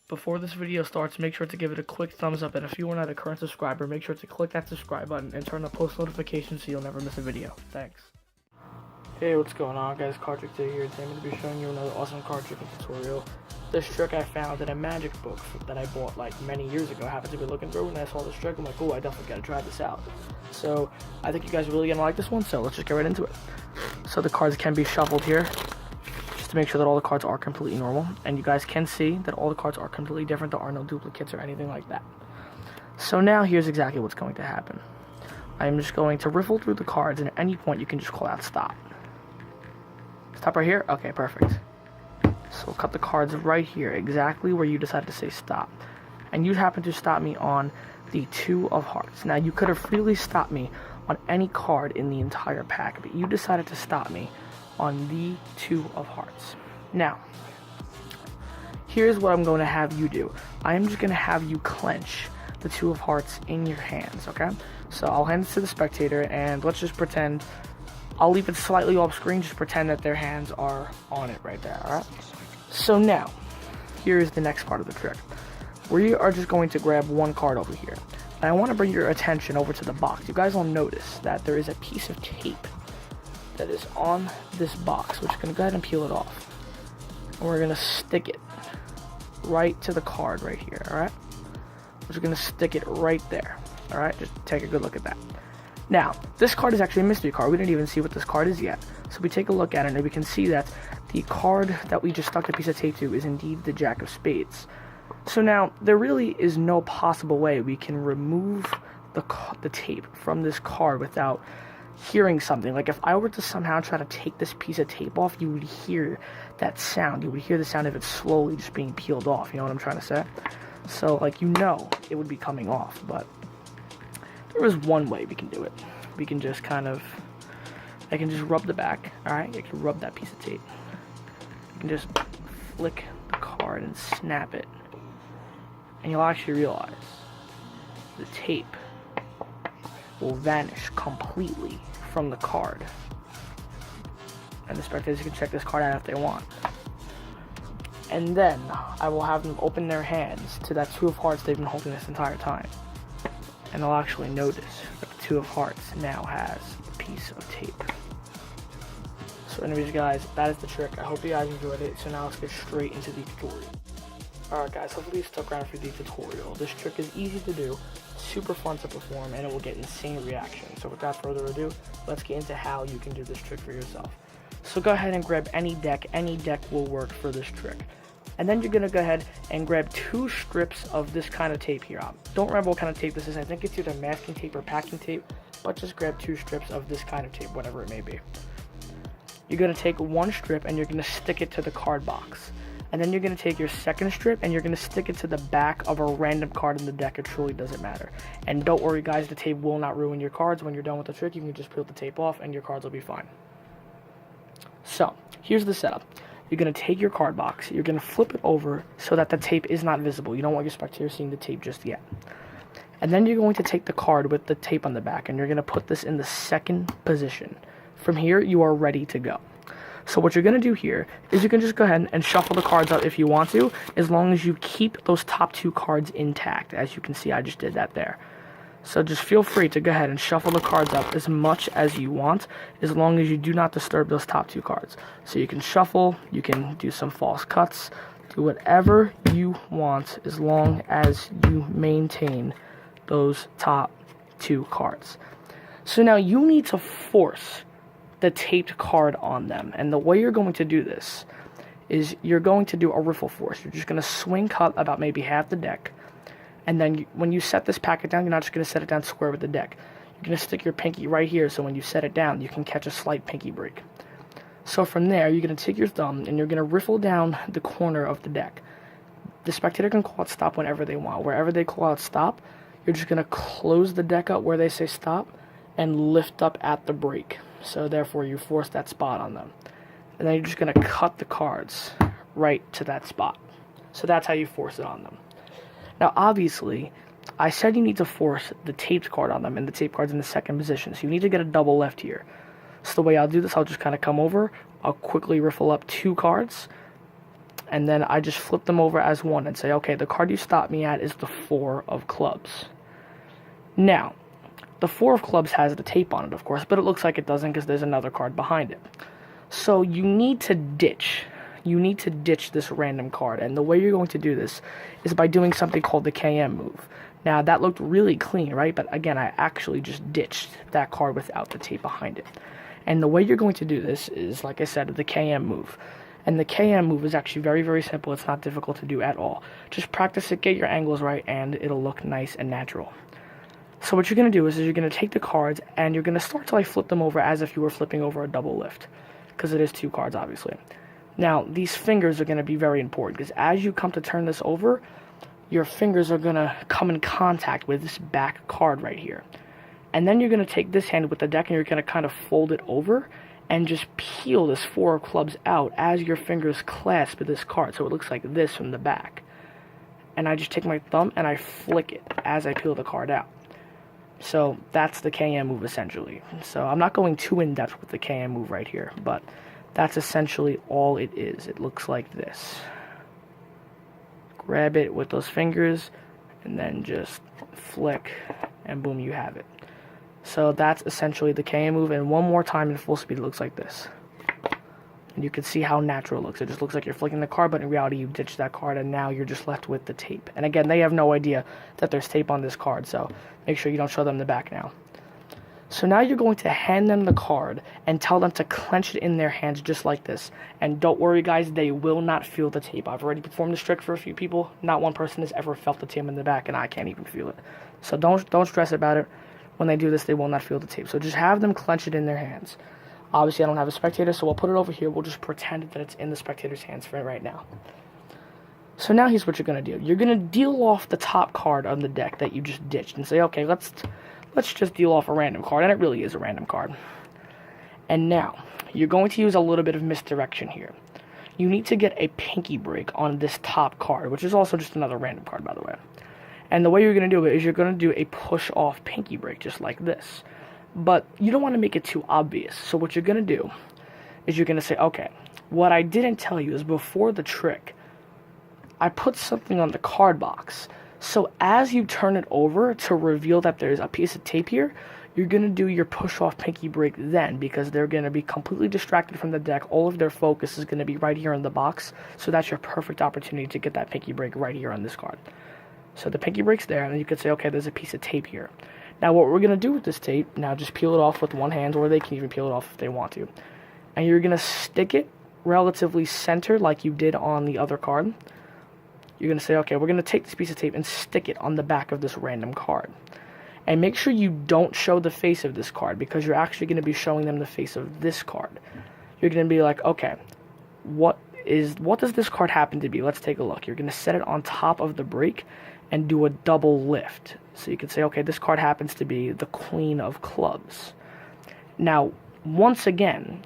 Before this video starts, make sure to give it a quick thumbs up, and if you are not a current subscriber, make sure to click that subscribe button and turn on post notifications so you'll never miss a video. Thanks. Hey, what's going on, guys? Cardtrix here. Today I'm going to be showing you another awesome card tricking tutorial. This trick I found in a magic book that I bought like many years ago. I happened to be looking through and I saw this trick. I'm like, oh, I definitely got to try this out. So I think you guys are really going to like this one, so let's just get right into it. So the cards can be shuffled here, just to make sure that all the cards are completely normal. And you guys can see that all the cards are completely different. There are no duplicates or anything like that. So now here's exactly what's going to happen. I'm just going to riffle through the cards, and at any point you can just call out stop. Stop right here? Okay, perfect. So we'll cut the cards right here, exactly where you decided to say stop. And you happen to stop me on the 2 of hearts. Now, you could have freely stopped me on any card in the entire pack, but you decided to stop me on the 2 of hearts. Now, here's what I'm going to have you do. I am just going to have you clench the 2 of hearts in your hands, okay? So I'll hand it to the spectator, and let's just pretend, I'll leave it slightly off screen, just pretend that their hands are on it right there, alright? So now, here's the next part of the trick. We are just going to grab one card over here. And I want to bring your attention over to the box. You guys will notice that there is a piece of tape that is on this box. We're just going to go ahead and peel it off. And we're going to stick it right to the card right here, alright? We're just going to stick it right there, alright? Just take a good look at that. Now, this card is actually a mystery card. We didn't even see what this card is yet. So we take a look at it and we can see that the card that we just stuck the piece of tape to is indeed the Jack of Spades. So now, there really is no possible way we can remove the tape from this card without hearing something. Like if I were to somehow try to take this piece of tape off, you would hear that sound. You would hear the sound of it slowly just being peeled off. You know what I'm trying to say? So, like, you know it would be coming off, but there is one way we can do it. We can just kind of, I can just rub the back, alright? I can rub that piece of tape. You can just flick the card and snap it. And you'll actually realize the tape will vanish completely from the card. And the spectators can check this card out if they want. And then I will have them open their hands to that 2 of hearts they've been holding this entire time. And they'll actually notice that the 2 of hearts now has a piece of tape. So anyways, guys, that is the trick. I hope you guys enjoyed it. So now let's get straight into the tutorial. Alright guys, hopefully you stuck around for the tutorial. This trick is easy to do, super fun to perform, and it will get insane reactions. So without further ado, let's get into how you can do this trick for yourself. So go ahead and grab any deck will work for this trick. And then you're going to go ahead and grab 2 strips of this kind of tape here. Don't remember what kind of tape this is. I think it's either masking tape or packing tape, but just grab 2 strips of this kind of tape, whatever it may be. You're going to take 1 strip and you're going to stick it to the card box. And then you're going to take your 2nd strip and you're going to stick it to the back of a random card in the deck. It truly doesn't matter. And don't worry guys, the tape will not ruin your cards. When you're done with the trick, you can just peel the tape off and your cards will be fine. So, here's the setup. You're going to take your card box, you're going to flip it over so that the tape is not visible. You don't want your spectator seeing the tape just yet. And then you're going to take the card with the tape on the back and you're going to put this in the 2nd position. From here, you are ready to go. So what you're going to do here is you can just go ahead and shuffle the cards out if you want to, as long as you keep those top 2 cards intact. As you can see, I just did that there. So just feel free to go ahead and shuffle the cards up as much as you want, as long as you do not disturb those top 2 cards. So you can shuffle, you can do some false cuts, do whatever you want, as long as you maintain those top 2 cards. So now you need to force the taped card on them, and the way you're going to do this is you're going to do a riffle force. You're just going to swing cut about maybe half the deck, and then when you set this packet down, you're not just going to set it down square with the deck. You're going to stick your pinky right here, so when you set it down, you can catch a slight pinky break. So from there, you're going to take your thumb, and you're going to riffle down the corner of the deck. The spectator can call out stop whenever they want. Wherever they call out stop, you're just going to close the deck up where they say stop, and lift up at the break. So therefore, you force that spot on them. And then you're just going to cut the cards right to that spot. So that's how you force it on them. Now, obviously, I said you need to force the taped card on them, and the tape card's in the 2nd position. So you need to get a double left here. So the way I'll do this, I'll just kind of come over. I'll quickly riffle up 2 cards. and then I just flip them over as one and say, okay, the card you stopped me at is the 4 of clubs. Now, the 4 of clubs has the tape on it, of course, but it looks like it doesn't because there's another card behind it. So you need to ditch. You need to ditch this random card, and the way you're going to do this is by doing something called the KM move. Now, that looked really clean, right? But again, I actually just ditched that card without the tape behind it. And the way you're going to do this is, like I said, the KM move. And the KM move is actually very, very simple. It's not difficult to do at all. Just practice it, get your angles right, and it'll look nice and natural. So what you're going to do is you're going to take the cards, and you're going to start to like flip them over as if you were flipping over a double lift. Because it is 2 cards, obviously. Now, these fingers are going to be very important, because as you come to turn this over, your fingers are going to come in contact with this back card right here. And then you're going to take this hand with the deck, and you're going to kind of fold it over, and just peel this 4 of clubs out as your fingers clasp this card. So it looks like this from the back. And I just take my thumb, and I flick it as I peel the card out. So that's the KM move, essentially. So I'm not going too in-depth with the KM move right here, but that's essentially all it is. It looks like this. Grab it with those fingers, and then just flick, and boom, you have it. So that's essentially the KM move, and one more time in full speed, it looks like this. And you can see how natural it looks. It just looks like you're flicking the card, but in reality, you ditched that card, and now you're just left with the tape. And again, they have no idea that there's tape on this card, so make sure you don't show them the back now. So now you're going to hand them the card and tell them to clench it in their hands just like this. And don't worry, guys, they will not feel the tape. I've already performed this trick for a few people. Not one person has ever felt the tape in the back, and I can't even feel it. So don't stress about it. When they do this, they will not feel the tape. So just have them clench it in their hands. Obviously, I don't have a spectator, so we'll put it over here. We'll just pretend that it's in the spectator's hands for right now. So now here's what you're going to do. You're going to deal off the top card on the deck that you just ditched and say, okay, let's just deal off a random card, and it really is a random card. And now, you're going to use a little bit of misdirection here. You need to get a pinky break on this top card, which is also just another random card, by the way. And the way you're going to do it is you're going to do a push-off pinky break, just like this. But you don't want to make it too obvious. So what you're going to do is you're going to say, okay, what I didn't tell you is before the trick, I put something on the card box. So as you turn it over to reveal that there's a piece of tape here, you're going to do your push-off pinky break then, because they're going to be completely distracted from the deck. All of their focus is going to be right here in the box. So that's your perfect opportunity to get that pinky break right here on this card. So the pinky break's there, and then you could say, okay, there's a piece of tape here. Now what we're going to do with this tape, now just peel it off with one hand, or they can even peel it off if they want to. And you're going to stick it relatively centered like you did on the other card. You're going to say, okay, we're going to take this piece of tape and stick it on the back of this random card. And make sure you don't show the face of this card, because you're actually going to be showing them the face of this card. You're going to be like, okay, what does this card happen to be? Let's take a look. You're going to set it on top of the break and do a double lift. So you can say, okay, this card happens to be the Queen of Clubs. Now, once again,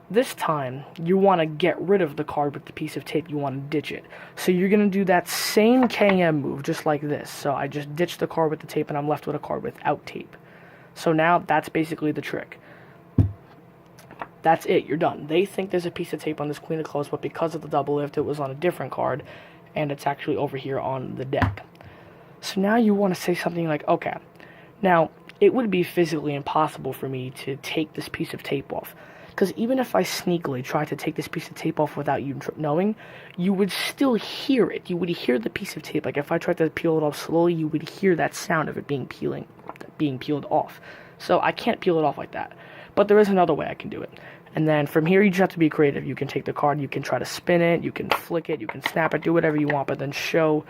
this time, you want to get rid of the card with the piece of tape. You want to ditch it. So you're going to do that same KM move, just like this. So I just ditched the card with the tape, and I'm left with a card without tape. So now, that's basically the trick. That's it. You're done. They think there's a piece of tape on this Queen of Clubs, but because of the double lift, it was on a different card, and it's actually over here on the deck. So now you want to say something like, okay, now, it would be physically impossible for me to take this piece of tape off. Because even if I sneakily tried to take this piece of tape off without you knowing, you would still hear it. You would hear the piece of tape. Like if I tried to peel it off slowly, you would hear that sound of it being peeled off. So I can't peel it off like that. But there is another way I can do it. And then from here, you just have to be creative. You can take the card, you can try to spin it, you can flick it, you can snap it, do whatever you want, but then show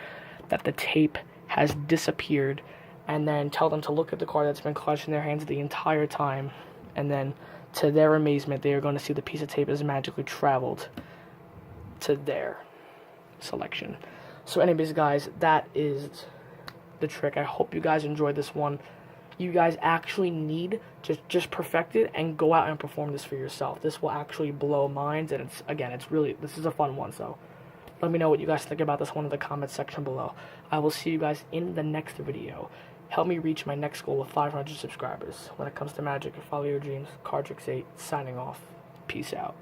that the tape has disappeared, and then tell them to look at the card that's been clutched in their hands the entire time, and then to their amazement, they are going to see the piece of tape has magically traveled to their selection. So anyways, guys, that is the trick. I hope you guys enjoyed this one. You guys actually need to just perfect it and go out and perform this for yourself. This will actually blow minds, and this is a fun one, so let me know what you guys think about this one in the comments section below. I will see you guys in the next video. Help me reach my next goal of 500 subscribers. When it comes to magic, follow your dreams. Cardtrix 8, signing off. Peace out.